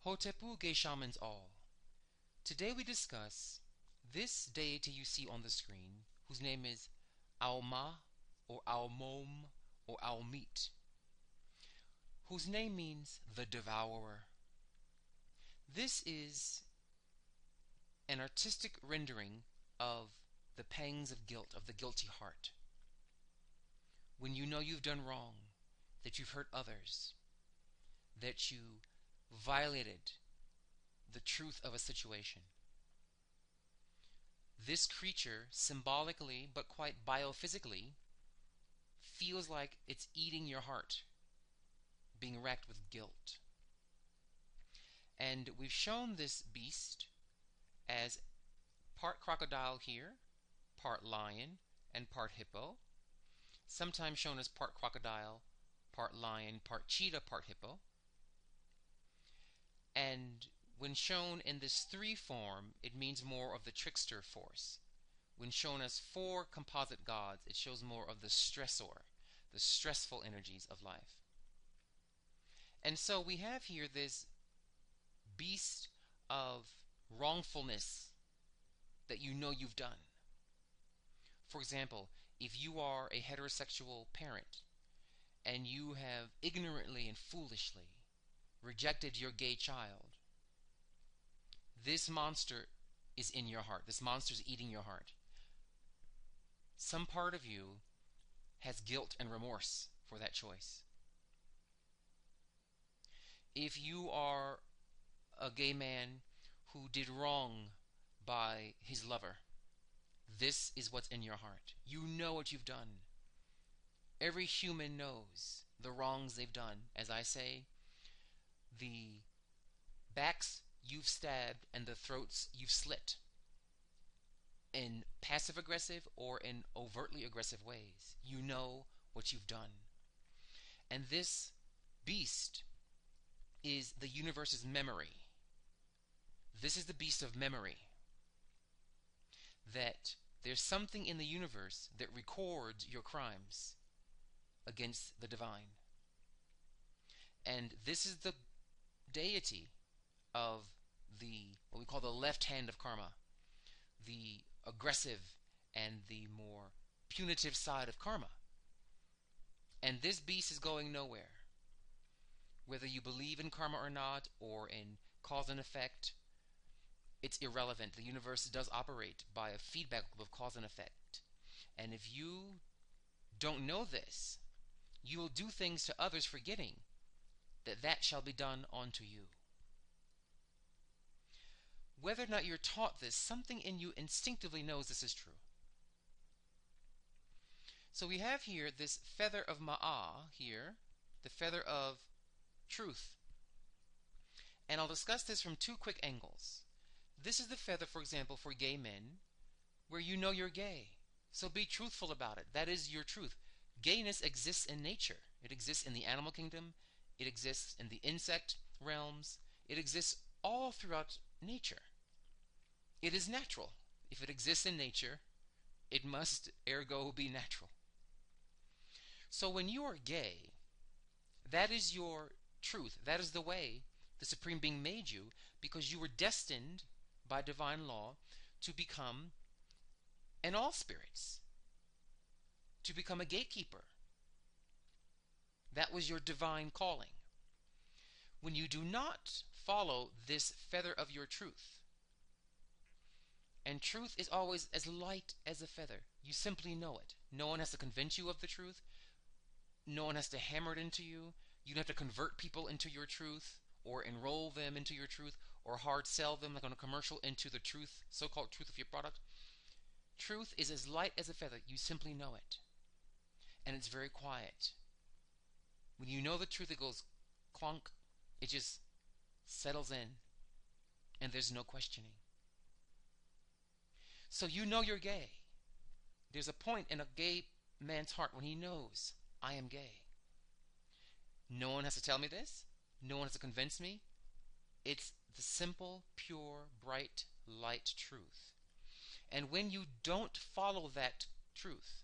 Hotepu Gay Shamans all. Today we discuss this deity you see on the screen, whose name is Alma, or Almom, or Almit, whose name means the devourer. This is an artistic rendering of the pangs of guilt, of the guilty heart. When you know you've done wrong, that you've hurt others, that you violated the truth of a situation. This creature, symbolically but quite biophysically, feels like it's eating your heart, being racked with guilt. And we've shown this beast as part crocodile here, part lion, and part hippo, sometimes shown as part crocodile, part lion, part cheetah, part hippo. And when shown in this 3 form, it means more of the trickster force. When shown as 4 composite gods, it shows more of the stressor, the stressful energies of life. And so we have here this beast of wrongfulness that you know you've done. For example, if you are a heterosexual parent and you have ignorantly and foolishly rejected your gay child, this monster is in your heart. This monster is eating your heart. Some part of you has guilt and remorse for that choice. If you are a gay man who did wrong by his lover, this is what's in your heart. You know what you've done. Every human knows the wrongs they've done. As I say, the backs you've stabbed and the throats you've slit in passive-aggressive or in overtly aggressive ways. You know what you've done. And this beast is the universe's memory. This is the beast of memory. That there's something in the universe that records your crimes against the divine. And this is the deity of what we call the left hand of karma, the aggressive and the more punitive side of karma. And this beast is going nowhere. Whether you believe in karma or not, or in cause and effect, it's irrelevant. The universe does operate by a feedback loop of cause and effect. And if you don't know this, you will do things to others forgetting that shall be done unto you. Whether or not you're taught this, something in you instinctively knows this is true. So we have here this feather of Ma'ah here, the feather of truth. And I'll discuss this from 2 quick angles. This is the feather, for example, for gay men, where you know you're gay. So be truthful about it. That is your truth. Gayness exists in nature. It exists in the animal kingdom. It exists in the insect realms. It exists all throughout nature. It is natural. If it exists in nature, it must ergo be natural. So when you are gay, that is your truth. That is the way the Supreme Being made you, because you were destined by divine law to become an all spirits, to become a gatekeeper. That was your divine calling. When you do not follow this feather of your truth, and truth is always as light as a feather, you simply know it. No one has to convince you of the truth. No one has to hammer it into you. You don't have to convert people into your truth, or enroll them into your truth, or hard sell them like on a commercial into the truth, so-called truth of your product. Truth is as light as a feather. You simply know it. And it's very quiet. When you know the truth, it goes clunk. It just settles in. And there's no questioning. So you know you're gay. There's a point in a gay man's heart when he knows, I am gay. No one has to tell me this. No one has to convince me. It's the simple, pure, bright, light truth. And when you don't follow that truth,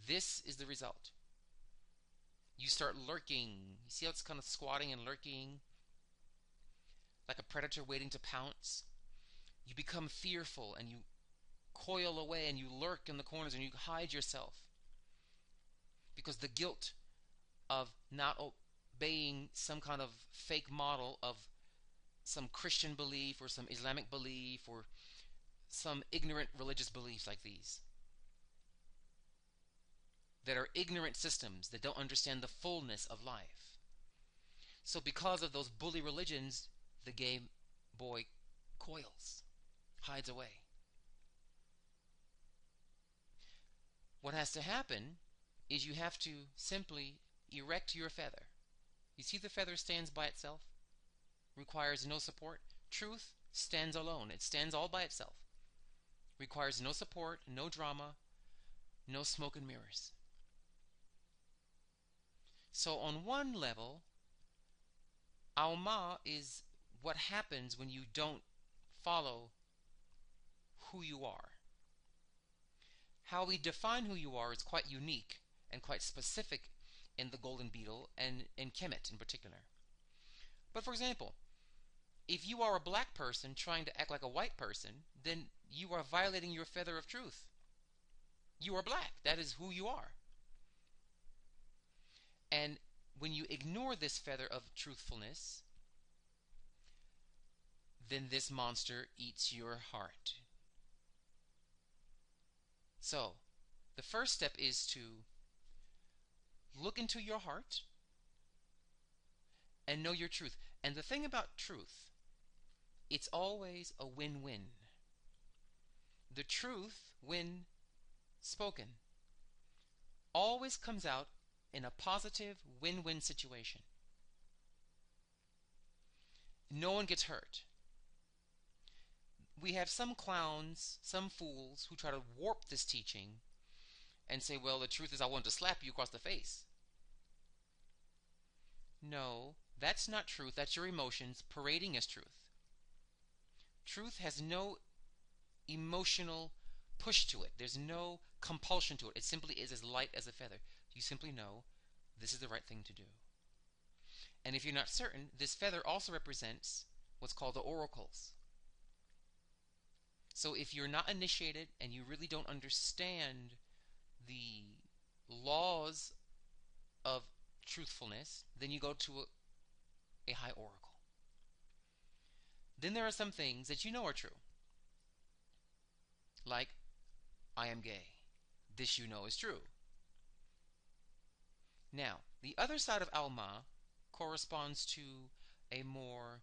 this is the result. You start lurking. You see how it's kind of squatting and lurking? like a predator waiting to pounce. You become fearful and you coil away and you lurk in the corners and you hide yourself because the guilt of not obeying some kind of fake model of some Christian belief or some Islamic belief or some ignorant religious beliefs like these that are ignorant systems that don't understand the fullness of life. So because of those bully religions, the gay boy coils, hides away. What has to happen is you have to simply erect your feather. You see the feather stands by itself, requires no support. Truth stands alone. It stands all by itself. Requires no support, no drama, no smoke and mirrors. So on one level, Alma is what happens when you don't follow who you are. How we define who you are is quite unique and quite specific in the golden beetle and in Kemet in particular. But for example, if you are a black person trying to act like a white person, then you are violating your feather of truth. You are black. That is who you are. And when you ignore this feather of truthfulness, then this monster eats your heart. So, the first step is to look into your heart and know your truth. And the thing about truth, it's always a win-win. The truth, when spoken, always comes out in a positive win-win situation. No one gets hurt. We have some clowns, some fools who try to warp this teaching and say, well, the truth is I want to slap you across the face. No, that's not truth. That's your emotions parading as truth. Truth has no emotional push to it. There's no compulsion to it. It simply is as light as a feather. You simply know this is the right thing to do. And if you're not certain, this feather also represents what's called the oracles. So if you're not initiated and you really don't understand the laws of truthfulness, then you go to a high oracle. Then there are some things that you know are true. Like, I am gay. This you know is true. Now, the other side of Alma corresponds to a more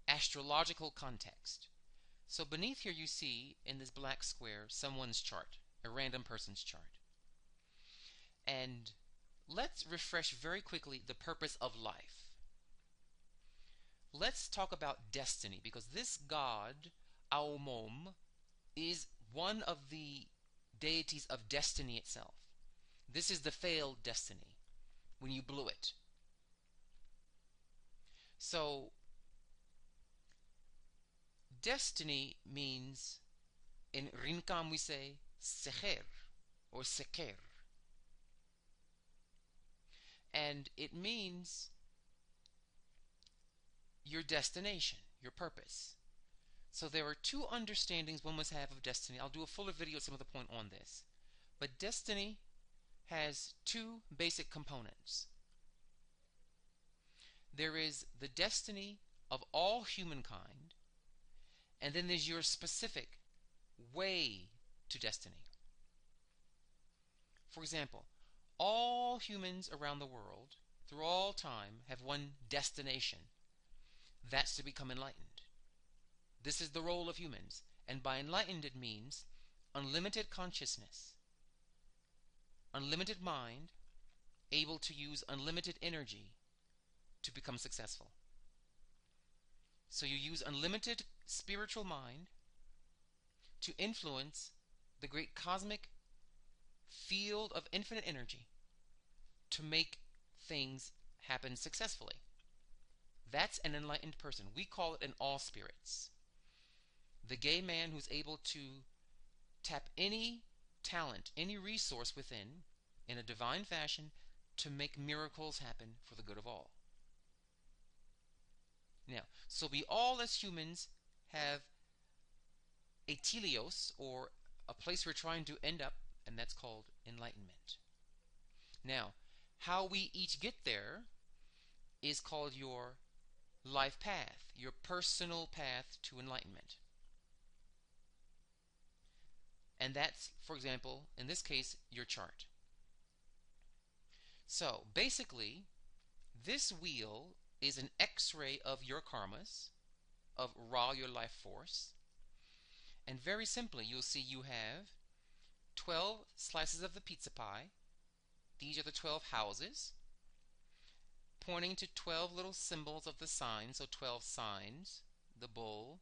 astrological context. So beneath here you see, in this black square, someone's chart, a random person's chart. And let's refresh very quickly the purpose of life. Let's talk about destiny, because this god, Aumom, is one of the deities of destiny itself. This is the failed destiny, when you blew it. So, destiny means, in Rinkam we say, secher, or seker. And it means your destination, your purpose. So there are two understandings one must have of destiny. I'll do a fuller video at some other point on this. But destiny has two basic components. There is the destiny of all humankind, and then there's your specific way to destiny. For example, all humans around the world, through all time, have one destination. That's to become enlightened. This is the role of humans. And by enlightened it means unlimited consciousness, unlimited mind, able to use unlimited energy to become successful. So you use unlimited spiritual mind to influence the great cosmic field of infinite energy to make things happen successfully. That's an enlightened person. We call it an all spirits. The gay man who's able to tap any talent, any resource within, in a divine fashion, to make miracles happen for the good of all. Now, So we all as humans have a teleos, or a place we're trying to end up, and that's called enlightenment. Now, how we each get there is called your life path, your personal path to enlightenment. And that's, for example, in this case, your chart. So basically, this wheel is an x-ray of your karmas, of Ra, your life force. And very simply, you'll see you have 12 slices of the pizza pie. These are the 12 houses, pointing to 12 little symbols of the signs. So 12 signs: the bull,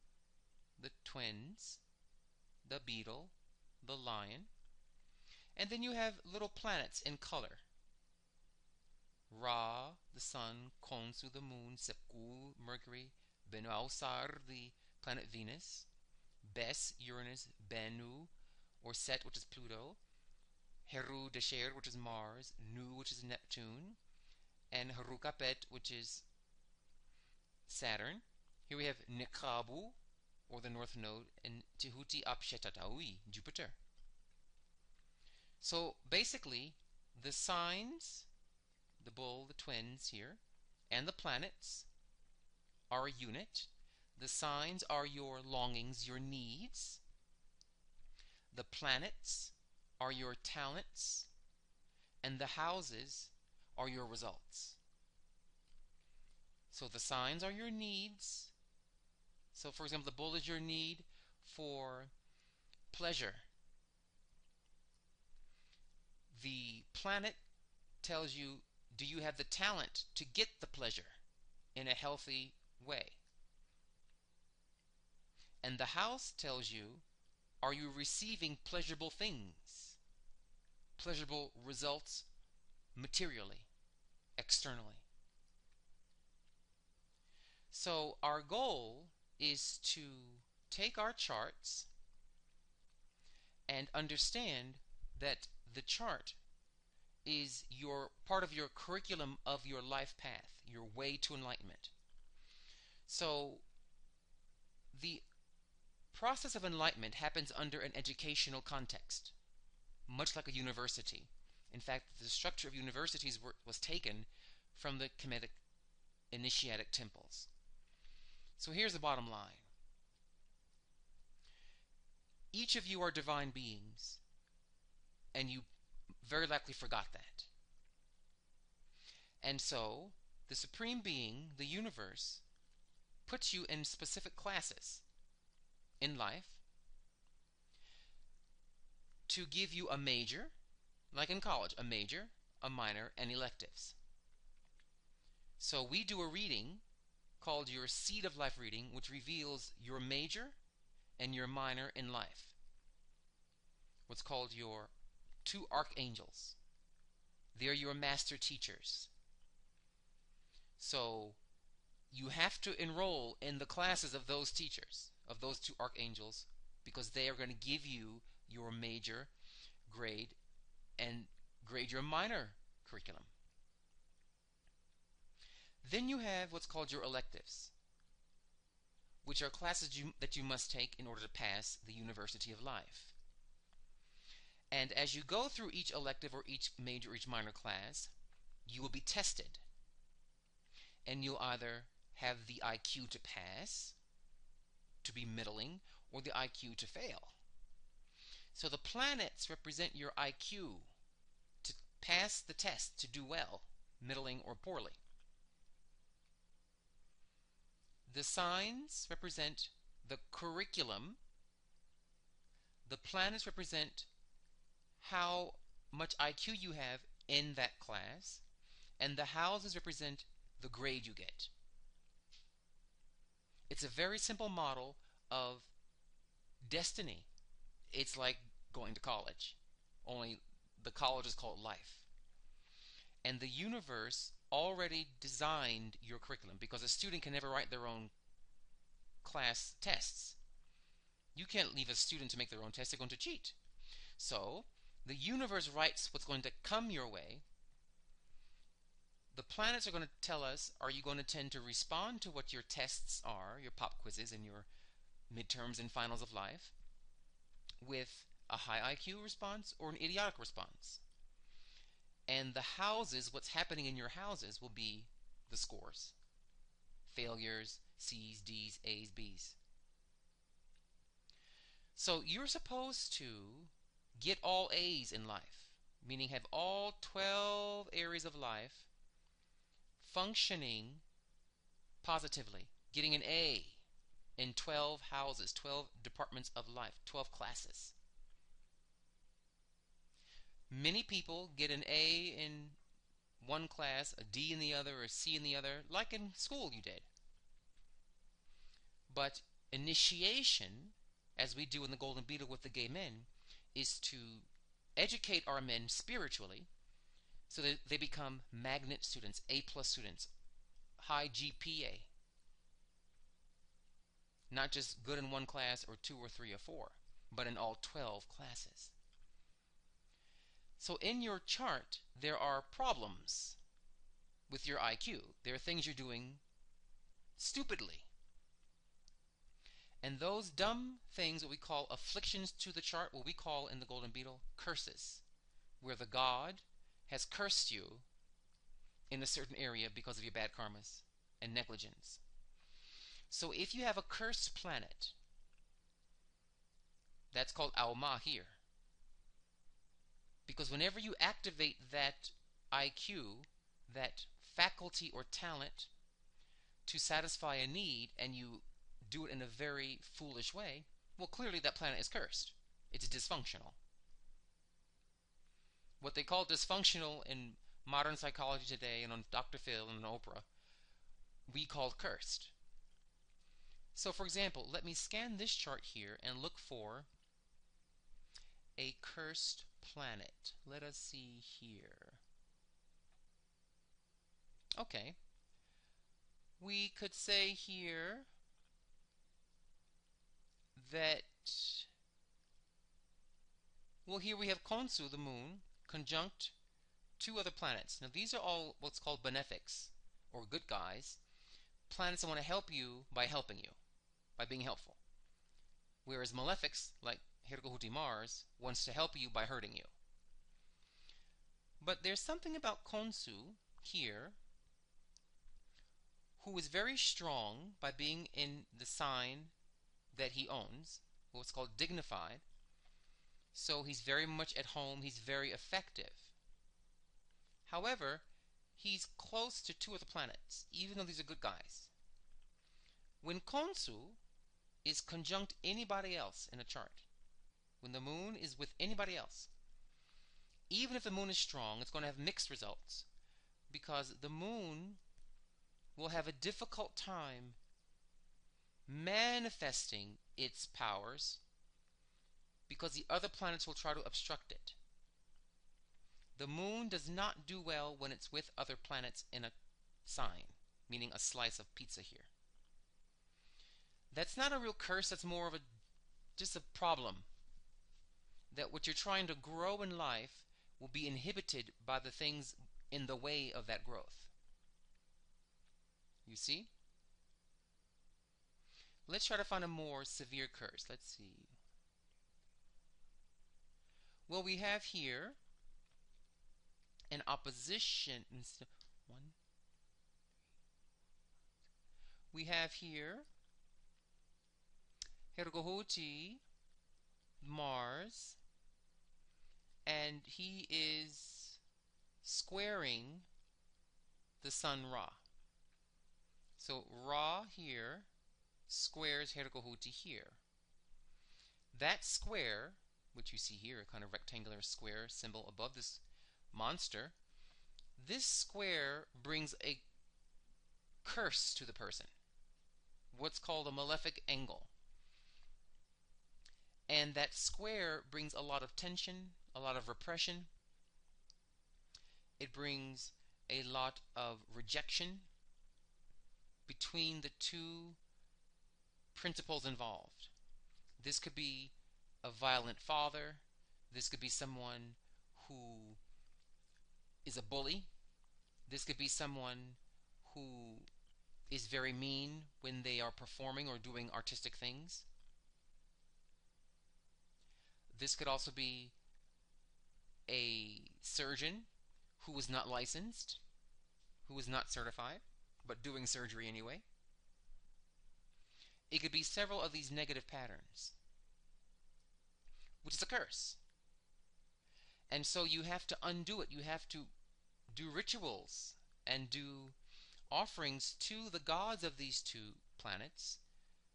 the twins, the beetle, the lion. And then you have little planets in color: Ra, the sun; Khonsu, the moon; Sepku, Mercury; Benoausar, the planet Venus; Bes, Uranus; Bennu, or Set, which is Pluto; Heru Desher, which is Mars; Nu, which is Neptune; and Harukapet, which is Saturn. Here we have Nekabu, or the north node, and Tehuti Apshetataui, Jupiter. So basically, the signs, the bull, the twins here, and the planets are a unit. The signs are your longings, your needs. The planets are your talents, and the houses are your results. So the signs are your needs. So for example, the bull is your need for pleasure. The planet tells you, do you have the talent to get the pleasure in a healthy way? And the house tells you, are you receiving pleasurable things, pleasurable results materially, externally? So our goal is to take our charts and understand that the chart is your part of your curriculum of your life path, your way to enlightenment. So the process of enlightenment happens under an educational context, much like a university. In fact, the structure of universities was taken from the Kemetic initiatic temples. So here's the bottom line. Each of you are divine beings, and you very likely forgot that. And so, the Supreme Being, the universe, puts you in specific classes in life to give you a major, like in college, a major, a minor, and electives. So we do a reading called your Seed of Life reading, which reveals your major and your minor in life. What's called your two archangels. They're your master teachers. So you have to enroll in the classes of those teachers, of those two archangels, because they are going to give you your major grade and grade your minor curriculum. Then you have what's called your electives, which are classes that you must take in order to pass the University of Life. And as you go through each elective or each major or each minor class, you will be tested. And you'll either have the IQ to pass, to be middling, or the IQ to fail. So the planets represent your IQ to pass the test, to do well, middling, or poorly. The signs represent the curriculum. The planets represent how much IQ you have in that class, and the houses represent the grade you get. It's a very simple model of destiny. It's like going to college, only the college is called life. And the universe already designed your curriculum, because a student can never write their own class tests. You can't leave a student to make their own tests. They're going to cheat. So the universe writes what's going to come your way. the planets are going to tell us, are you going to tend to respond to what your tests are, your pop quizzes and your midterms and finals of life, with a high IQ response or an idiotic response? And the houses, what's happening in your houses, will be the scores. Failures, C's, D's, A's, B's. So you're supposed to get all A's in life, meaning have all 12 areas of life functioning positively, getting an A in 12 houses, 12 departments of life, 12 classes. Many people get an A in one class, a D in the other, or a C in the other, like in school you did. But initiation, as we do in the Golden Beetle with the gay men, is to educate our men spiritually so that they become magnet students, A+ students, high GPA. Not just good in one class or two or three or four, but in all 12 classes. So in your chart, there are problems with your IQ. There are things you're doing stupidly. And those dumb things, what we call afflictions to the chart, what we call in the Golden Beetle curses, where the god has cursed you in a certain area because of your bad karmas and negligence. So if you have a cursed planet, that's called Alma here. Because whenever you activate that IQ, that faculty or talent to satisfy a need, and you do it in a very foolish way, well, clearly that planet is cursed. It's dysfunctional. What they call dysfunctional in modern psychology today and on Dr. Phil and on Oprah, we call cursed. So for example, let me scan this chart here and look for a cursed planet. Let us see here. Okay. We could say here that, well, here we have Khonsu, the moon, conjunct two other planets. Now these are all what's called benefics, or good guys, planets that want to help you by helping you, by being helpful. Whereas malefics, like Hirgohuti Mars, wants to help you by hurting you. But there's something about Khonsu here who is very strong by being in the sign that he owns, what's called dignified. So he's very much at home, he's very effective. However, he's close to two other planets, even though these are good guys. When Khonsu is conjunct anybody else in a chart, when the moon is with anybody else, even if the moon is strong, it's going to have mixed results, because the moon will have a difficult time manifesting its powers because the other planets will try to obstruct it. The moon does not do well when it's with other planets in a sign, meaning a slice of pizza here. That's not a real curse, that's more of just a problem. That what you're trying to grow in life will be inhibited by the things in the way of that growth. You see? Let's try to find a more severe curse. Let's see. Well, we have here an opposition. We have here Hirgohuti Mars, and he is squaring the sun Ra. So Ra here squares Hirgohuti here. That square, which you see here, a kind of rectangular square symbol above this monster, this square brings a curse to the person, what's called a malefic angle. And that square brings a lot of tension, a lot of repression. It brings a lot of rejection between the two principles involved. This could be a violent father. This could be someone who is a bully. This could be someone who is very mean when they are performing or doing artistic things. This could also be a surgeon who was not licensed, who was not certified, but doing surgery anyway. It could be several of these negative patterns, which is a curse. And so you have to undo it. You have to do rituals and do offerings to the gods of these two planets,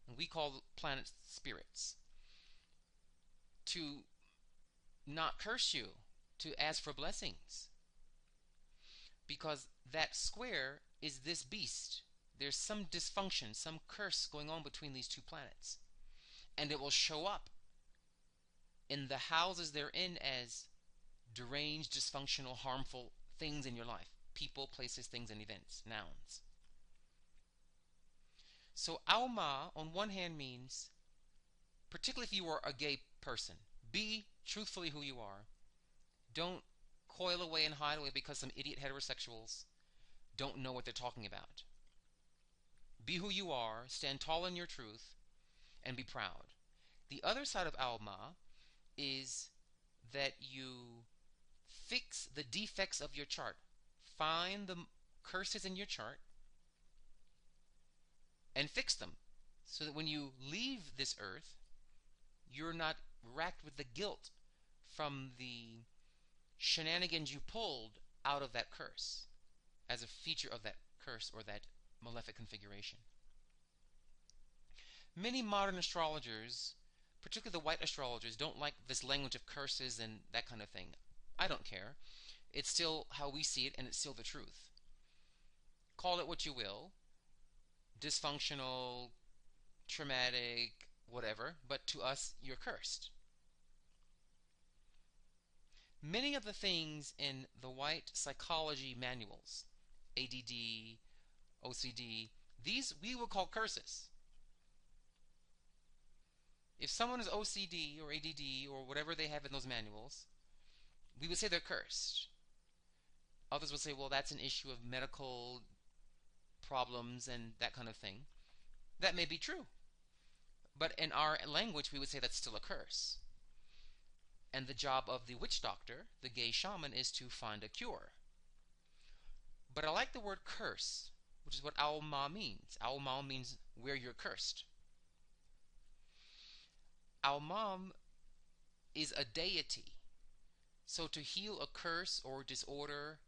and we call the planets spirits, to not curse you, to ask for blessings. Because that square is this beast. There's some dysfunction, some curse going on between these two planets. And it will show up in the houses they're in as deranged, dysfunctional, harmful things in your life. People, places, things, and events. Nouns. So Alma, on one hand, means, particularly if you are a gay person, be truthfully who you are. Don't coil away and hide away because some idiot heterosexuals don't know what they're talking about. Be who you are, stand tall in your truth, and be proud. The other side of Alma is that you fix the defects of your chart. Find the curses in your chart and fix them so that when you leave this earth, you're not racked with the guilt from the shenanigans you pulled out of that curse as a feature of that curse or that malefic configuration. Many modern astrologers, particularly the white astrologers, don't like this language of curses and that kind of thing. I don't care. It's still how we see it, and it's still the truth. Call it what you will. Dysfunctional, traumatic, whatever, but to us, you're cursed. Many of the things in the white psychology manuals, ADD, OCD, these we will call curses. If someone is OCD or ADD or whatever they have in those manuals, we would say they're cursed. Others would say, well, that's an issue of medical problems and that kind of thing. That may be true. But in our language, we would say that's still a curse. And the job of the witch doctor, the gay shaman, is to find a cure. But I like the word curse, which is what Alma means. Alma means where you're cursed. Alma is a deity. So to heal a curse or disorder,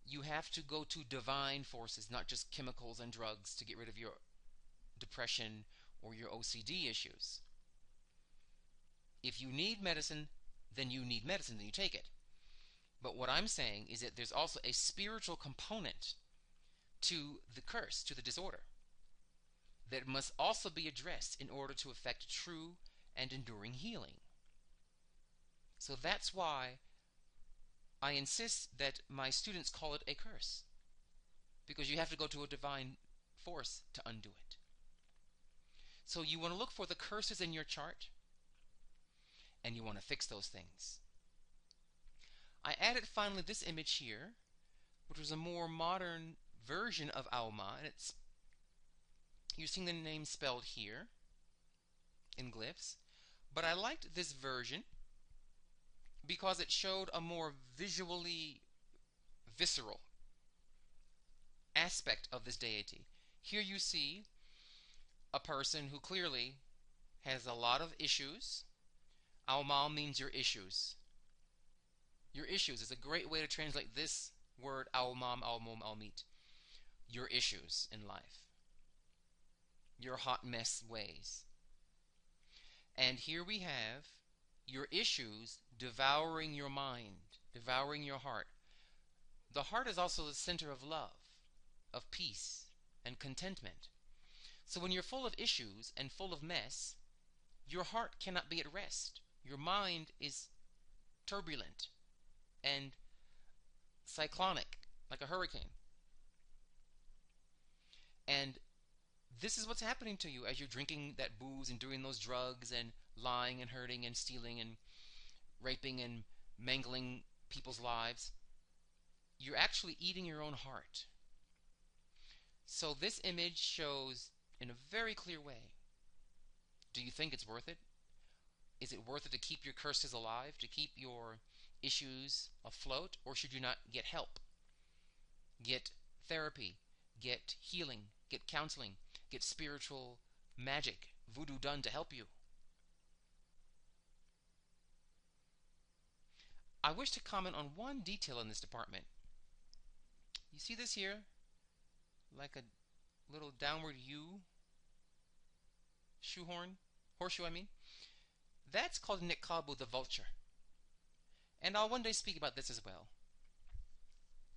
you have to go to divine forces, not just chemicals and drugs to get rid of your depression or your OCD issues. If you need medicine, then you need medicine, then you take it. But what I'm saying is that there's also a spiritual component to the curse, to the disorder, that must also be addressed in order to effect true and enduring healing. So that's why I insist that my students call it a curse, because you have to go to a divine force to undo it. So you want to look for the curses in your chart, and you want to fix those things. I added finally this image here, which was a more modern version of Alma, and you're seeing the name spelled here in glyphs, but I liked this version because it showed a more visually visceral aspect of this deity. Here you see a person who clearly has a lot of issues. Alma means your issues. Your issues is a great way to translate this word almam, almum, almit. Your issues in life. Your hot mess ways. And here we have your issues devouring your mind, devouring your heart. The heart is also the center of love, of peace, and contentment. So when you're full of issues and full of mess, your heart cannot be at rest. Your mind is turbulent and cyclonic, like a hurricane. And this is what's happening to you as you're drinking that booze and doing those drugs and lying and hurting and stealing and raping and mangling people's lives. you're actually eating your own heart. So this image shows in a very clear way, do you think it's worth it? Is it worth it to keep your curses alive, to keep your issues afloat, or should you not get help? Get therapy, get healing, get counseling, get spiritual magic, voodoo done to help you. I wish to comment on one detail in this department. You see this here? Like a little downward U shoehorn? Horseshoe, I mean. That's called Nikabu the vulture. And I'll one day speak about this as well.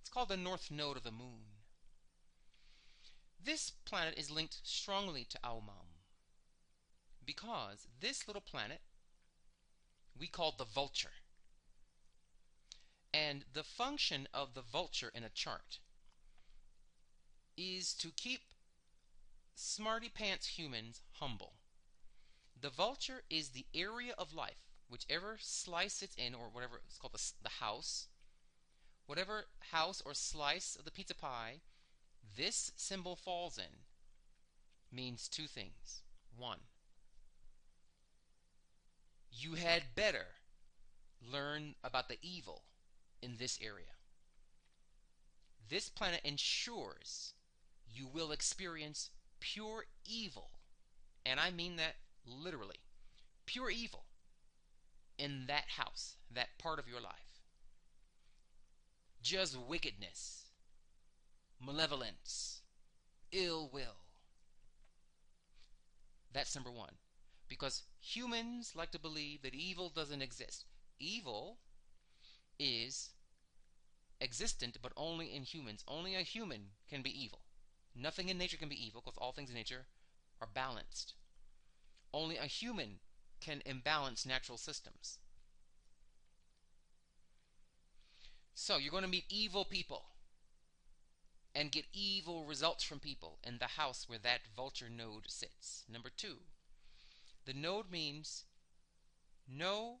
It's called the north node of the moon. This planet is linked strongly to Alma because this little planet we call the vulture. And the function of the vulture in a chart is to keep smarty pants humans humble. The vulture is the area of life, whichever slice it's in, or whatever it's called, the house, whatever house or slice of the pizza pie this symbol falls in, means two things. One, you had better learn about the evil in this area. This planet ensures you will experience pure evil, and I mean that literally, pure evil in that house, that part of your life. Just wickedness, malevolence, ill will. That's number one. Because humans like to believe that evil doesn't exist. Evil is existent, but only in humans. Only a human can be evil. Nothing in nature can be evil, because all things in nature are balanced. Only a human can imbalance natural systems. So you're going to meet evil people and get evil results from people in the house where that vulture node sits. Number two, the node means no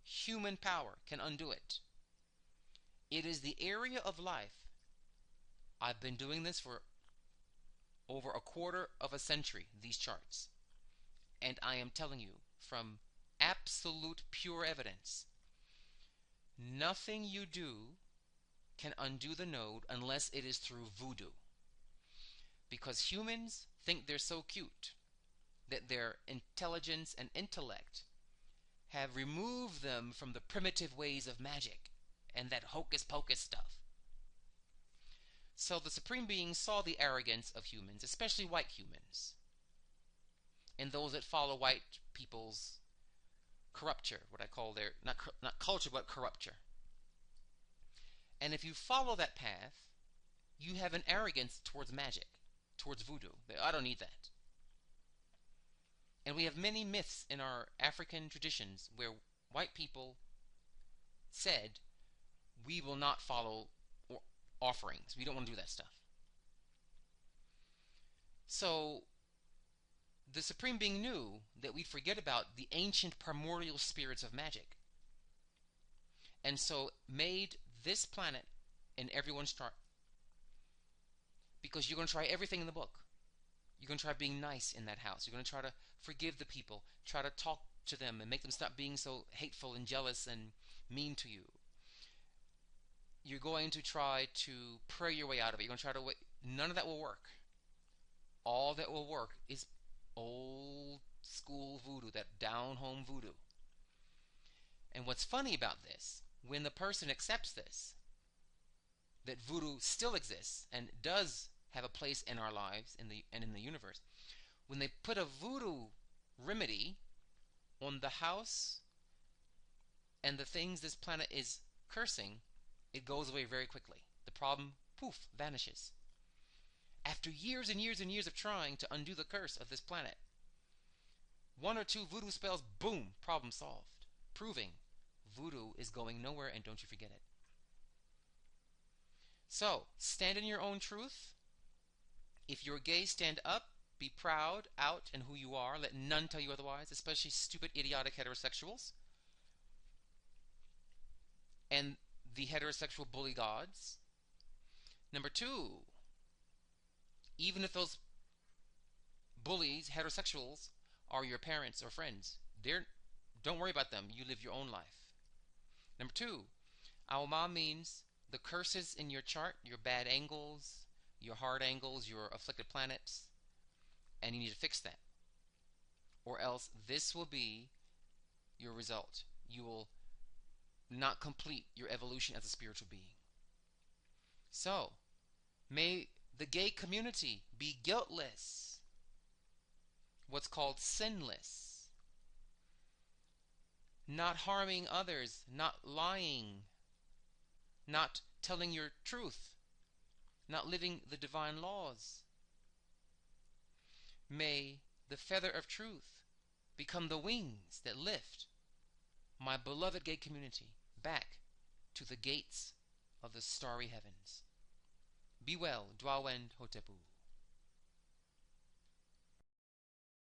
human power can undo it. It is the area of life. I've been doing this for over a quarter of a century, these charts. And I am telling you from absolute pure evidence, nothing you do can undo the node unless it is through voodoo. Because humans think they're so cute that their intelligence and intellect have removed them from the primitive ways of magic and that hocus pocus stuff. So the Supreme Being saw the arrogance of humans, especially white humans, and those that follow white people's corrupture, what I call their, not culture, but corrupture. And if you follow that path, you have an arrogance towards magic, towards voodoo. I don't need that. And we have many myths in our African traditions where white people said, we will not follow offerings. We don't want to do that stuff. So the Supreme Being knew that we'd forget about the ancient primordial spirits of magic. And so made this planet in everyone's chart. Because you're going to try everything in the book. You're going to try being nice in that house. You're going to try to forgive the people. Try to talk to them and make them stop being so hateful and jealous and mean to you. You're going to try to pray your way out of it. You're going to try to wait. None of that will work. All that will work is old school voodoo, that down home voodoo. And what's funny about this, when the person accepts this, that voodoo still exists and does have a place in our lives and in the universe, when they put a voodoo remedy on the house and the things this planet is cursing, it goes away very quickly. The problem, poof, vanishes. After years and years and years of trying to undo the curse of this planet, one or two voodoo spells, boom, problem solved. Proving voodoo is going nowhere, and don't you forget it. So, stand in your own truth. If you're gay, stand up. Be proud, out, and who you are. Let none tell you otherwise, especially stupid, idiotic heterosexuals. And the heterosexual bully gods. Number two, even if those bullies, heterosexuals, are your parents or friends, don't worry about them. You live your own life. Number two, Alma means the curses in your chart, your bad angles, your hard angles, your afflicted planets, and you need to fix that. Or else this will be your result. You will not complete your evolution as a spiritual being. So, may the gay community be guiltless, what's called sinless, not harming others, not lying, not telling your truth, not living the divine laws. May the feather of truth become the wings that lift my beloved gay community back to the gates of the starry heavens. Be well, Dwawend Hotepu.